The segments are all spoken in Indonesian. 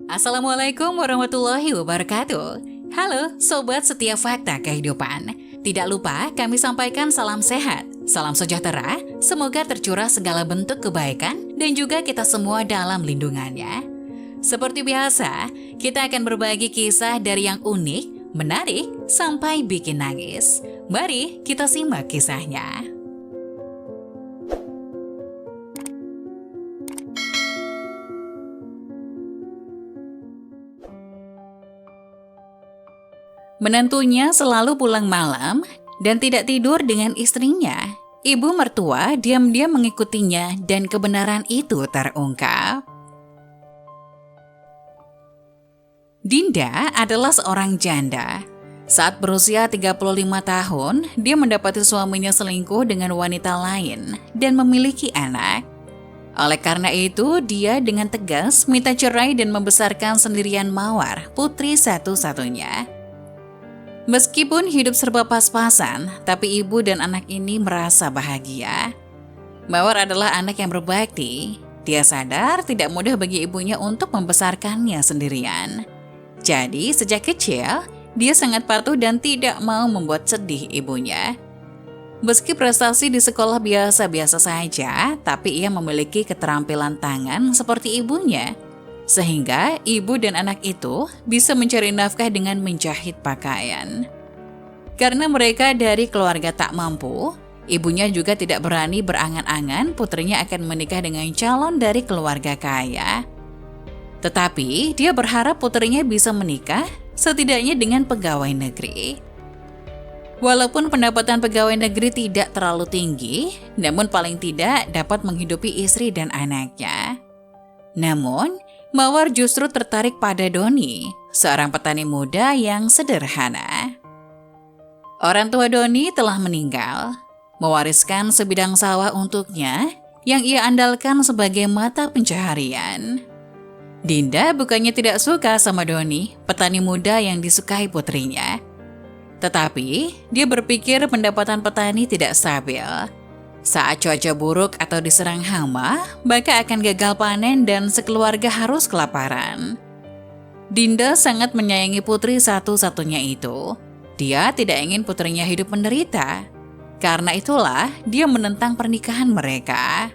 Assalamualaikum warahmatullahi wabarakatuh. Halo Sobat Setia Fakta Kehidupan. Tidak lupa kami sampaikan salam sehat, salam sejahtera, semoga tercurah segala bentuk kebaikan dan juga kita semua dalam lindungannya. Seperti biasa, kita akan berbagi kisah dari yang unik, menarik, sampai bikin nangis. Mari kita simak kisahnya. Menantunya selalu pulang malam dan tidak tidur dengan istrinya. Ibu mertua diam-diam mengikutinya dan kebenaran itu terungkap. Dinda adalah seorang janda. Saat berusia 35 tahun, dia mendapati suaminya selingkuh dengan wanita lain dan memiliki anak. Oleh karena itu, dia dengan tegas minta cerai dan membesarkan sendirian Mawar, putri satu-satunya. Meskipun hidup serba pas-pasan, tapi ibu dan anak ini merasa bahagia. Mawar adalah anak yang berbakti. Dia sadar tidak mudah bagi ibunya untuk membesarkannya sendirian. Jadi, sejak kecil, dia sangat patuh dan tidak mau membuat sedih ibunya. Meski prestasi di sekolah biasa-biasa saja, tapi ia memiliki keterampilan tangan seperti ibunya. Sehingga ibu dan anak itu bisa mencari nafkah dengan menjahit pakaian. Karena mereka dari keluarga tak mampu, ibunya juga tidak berani berangan-angan putrinya akan menikah dengan calon dari keluarga kaya. Tetapi dia berharap putrinya bisa menikah setidaknya dengan pegawai negeri. Walaupun pendapatan pegawai negeri tidak terlalu tinggi, namun paling tidak dapat menghidupi istri dan anaknya. Namun, Mawar justru tertarik pada Doni, seorang petani muda yang sederhana. Orang tua Doni telah meninggal, mewariskan sebidang sawah untuknya yang ia andalkan sebagai mata pencaharian. Dinda bukannya tidak suka sama Doni, petani muda yang disukai putrinya. Tetapi, dia berpikir pendapatan petani tidak stabil. Saat cuaca buruk atau diserang hama, maka akan gagal panen dan sekeluarga harus kelaparan. Dinda sangat menyayangi putri satu-satunya itu. Dia tidak ingin putrinya hidup menderita. Karena itulah, dia menentang pernikahan mereka.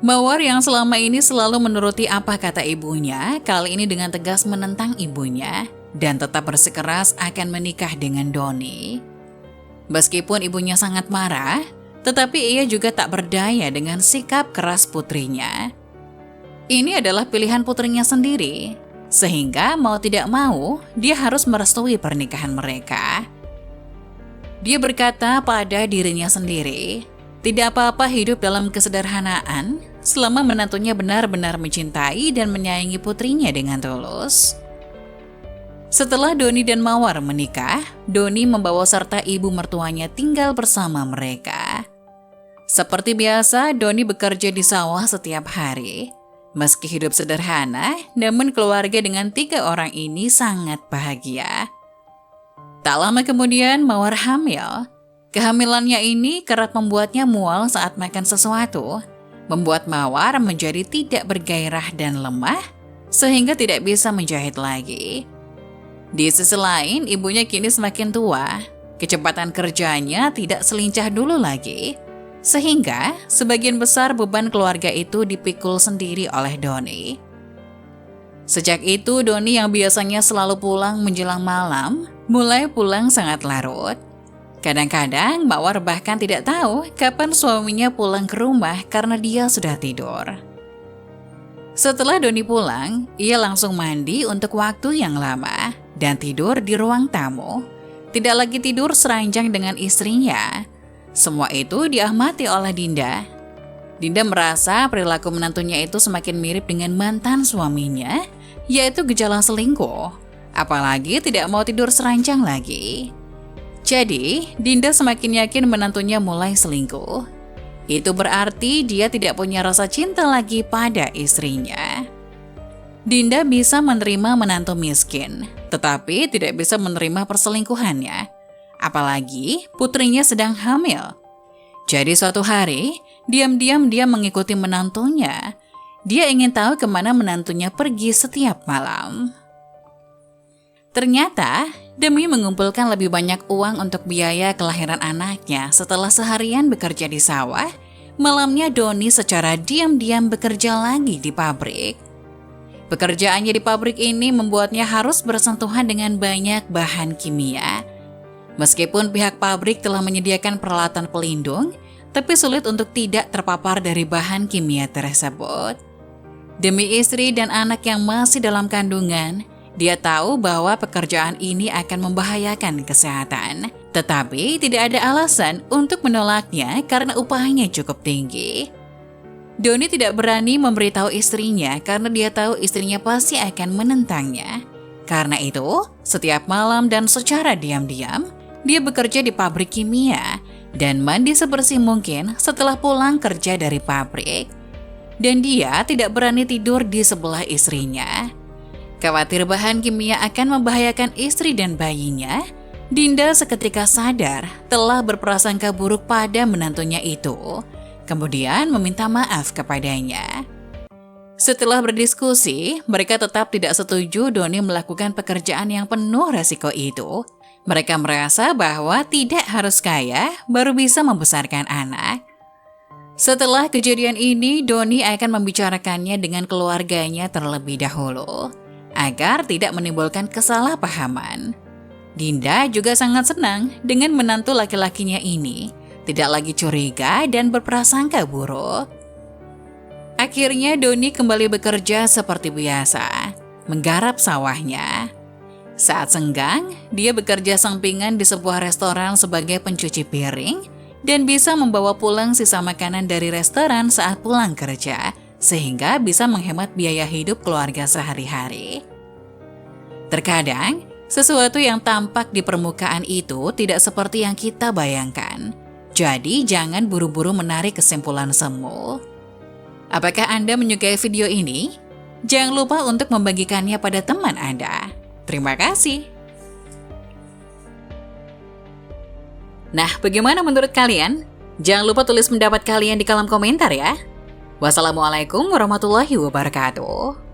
Mawar yang selama ini selalu menuruti apa kata ibunya, kali ini dengan tegas menentang ibunya dan tetap bersikeras akan menikah dengan Doni. Meskipun ibunya sangat marah, tetapi ia juga tak berdaya dengan sikap keras putrinya. Ini adalah pilihan putrinya sendiri, sehingga mau tidak mau, dia harus merestui pernikahan mereka. Dia berkata pada dirinya sendiri, tidak apa-apa hidup dalam kesederhanaan selama menantunya benar-benar mencintai dan menyayangi putrinya dengan tulus. Setelah Doni dan Mawar menikah, Doni membawa serta ibu mertuanya tinggal bersama mereka. Seperti biasa, Doni bekerja di sawah setiap hari. Meski hidup sederhana, namun keluarga dengan 3 orang ini sangat bahagia. Tak lama kemudian, Mawar hamil. Kehamilannya ini kerap membuatnya mual saat makan sesuatu, membuat Mawar menjadi tidak bergairah dan lemah, sehingga tidak bisa menjahit lagi. Di sisi lain, ibunya kini semakin tua. Kecepatan kerjanya tidak selincah dulu lagi. Sehingga, sebagian besar beban keluarga itu dipikul sendiri oleh Doni. Sejak itu, Doni yang biasanya selalu pulang menjelang malam, mulai pulang sangat larut. Kadang-kadang, Mawar bahkan tidak tahu kapan suaminya pulang ke rumah karena dia sudah tidur. Setelah Doni pulang, ia langsung mandi untuk waktu yang lama dan tidur di ruang tamu. Tidak lagi tidur seranjang dengan istrinya. Semua itu diamati oleh Dinda. Dinda merasa perilaku menantunya itu semakin mirip dengan mantan suaminya, yaitu gejala selingkuh. Apalagi tidak mau tidur seranjang lagi. Jadi, Dinda semakin yakin menantunya mulai selingkuh. Itu berarti dia tidak punya rasa cinta lagi pada istrinya. Dinda bisa menerima menantu miskin, tetapi tidak bisa menerima perselingkuhannya. Apalagi putrinya sedang hamil. Jadi suatu hari, diam-diam dia mengikuti menantunya. Dia ingin tahu kemana menantunya pergi setiap malam. Ternyata, demi mengumpulkan lebih banyak uang untuk biaya kelahiran anaknya setelah seharian bekerja di sawah, malamnya Doni secara diam-diam bekerja lagi di pabrik. Pekerjaannya di pabrik ini membuatnya harus bersentuhan dengan banyak bahan kimia. Meskipun pihak pabrik telah menyediakan peralatan pelindung, tapi sulit untuk tidak terpapar dari bahan kimia tersebut. Demi istri dan anak yang masih dalam kandungan, dia tahu bahwa pekerjaan ini akan membahayakan kesehatan, tetapi tidak ada alasan untuk menolaknya karena upahnya cukup tinggi. Doni tidak berani memberitahu istrinya karena dia tahu istrinya pasti akan menentangnya. Karena itu, setiap malam dan secara diam-diam, dia bekerja di pabrik kimia dan mandi sebersih mungkin setelah pulang kerja dari pabrik. Dan dia tidak berani tidur di sebelah istrinya. Khawatir bahan kimia akan membahayakan istri dan bayinya, Dinda seketika sadar telah berprasangka buruk pada menantunya itu, kemudian meminta maaf kepadanya. Setelah berdiskusi, mereka tetap tidak setuju Doni melakukan pekerjaan yang penuh resiko itu. Mereka merasa bahwa tidak harus kaya baru bisa membesarkan anak. Setelah kejadian ini, Doni akan membicarakannya dengan keluarganya terlebih dahulu, agar tidak menimbulkan kesalahpahaman. Dinda juga sangat senang dengan menantu laki-lakinya ini, tidak lagi curiga dan berprasangka buruk. Akhirnya Doni kembali bekerja seperti biasa, menggarap sawahnya. Saat senggang, dia bekerja sampingan di sebuah restoran sebagai pencuci piring dan bisa membawa pulang sisa makanan dari restoran saat pulang kerja, sehingga bisa menghemat biaya hidup keluarga sehari-hari. Terkadang, sesuatu yang tampak di permukaan itu tidak seperti yang kita bayangkan. Jadi, jangan buru-buru menarik kesimpulan semu. Apakah Anda menyukai video ini? Jangan lupa untuk membagikannya pada teman Anda. Terima kasih. Nah, bagaimana menurut kalian? Jangan lupa tulis pendapat kalian di kolom komentar ya. Wassalamualaikum warahmatullahi wabarakatuh.